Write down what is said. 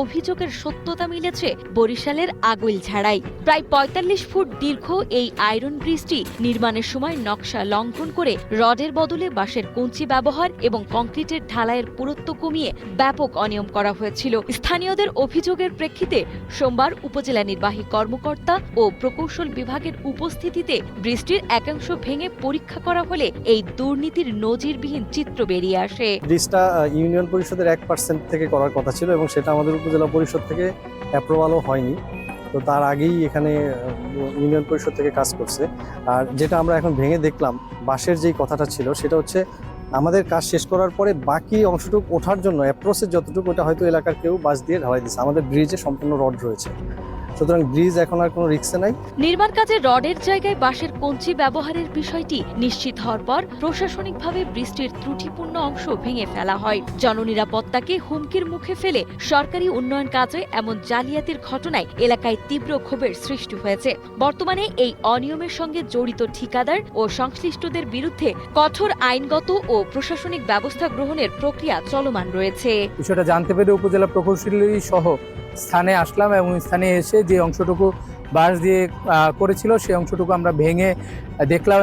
অভিযোগের সত্যতা মিলেছে বরিশালের আগুইলঝাড়ায়। প্রায় ৪৫ ফুট দীর্ঘ এই আয়রন ব্রিজটি নির্মাণের সময় নকশা লঙ্ঘন করে রডের বদলে বাঁশের কঞ্চি ব্যবহার এবং কংক্রিটের ঢালাইয়ের পুরুত্ব কমিয়ে ব্যাপক অনিয়ম করা হয়েছিল। স্থানীয়দের অভিযোগের প্রেক্ষিতে সোমবার উপজেলা নির্বাহী কর্মকর্তা ও প্রকৌশল বিভাগের উপস্থিতিতে ব্রিজটির একাংশ ভেঙে পরীক্ষা করা হলে এই দুর্নীতির নজিরবিহীন চিত্র বেরিয়ে আসে। ব্রিজটা ইউনিয়ন পরিষদের 1% থেকে করার কথা ছিল এবং সেটা আমাদের উপজেলা পরিষদ থেকে অ্যাপ্রুভালও হয়নি। তো তার আগেই এখানে ইউনিয়ন পরিষদ থেকে কাজ করছে। আর যেটা আমরা এখন ভেঙে দেখলাম, বাঁশের যেই কথাটা ছিল সেটা হচ্ছে আমাদের কাজ শেষ করার পরে বাকি অংশটুকু ওঠার জন্য অ্যাপ্রোচের যতটুকু, ওটা হয়তো এলাকার কেউ বাঁশ দিয়ে ঢালাই দিচ্ছে। আমাদের ব্রিজে সম্পূর্ণ রড রয়েছে, সুতরাং ব্রিজ এখন আর কোনো রিস্কে নাই। নির্মাণ কাজে রডের জায়গায় বাঁশের কঞ্চি ব্যবহারের বিষয়টি নিশ্চিত হওয়ার পর প্রশাসনিকভাবে ব্রিজটির ত্রুটিপূর্ণ অংশ ভেঙে ফেলা হয়। জননিরাপত্তাকে হুমকির মুখে ফেলে সরকারি উন্নয়ন কাজে এমন জালিয়াতির ঘটনায় এলাকায় তীব্র ক্ষোভের সৃষ্টি হয়েছে। বর্তমানে এই অনিয়মের সঙ্গে জড়িত ঠিকাদার ও সংশ্লিষ্টদের বিরুদ্ধে কঠোর আইনগত ও প্রশাসনিক ব্যবস্থা গ্রহণের প্রক্রিয়া চলমান রয়েছে। বিষয়টা জানতে পেরে উপজেলা প্রকৌশলী সহ স্থানে আসলাম এবং স্থানে এসে যে অংশটুকু বাঁশ দিয়ে করেছিল সেই অংশটুকু আমরা ভেঙে দেখলাম।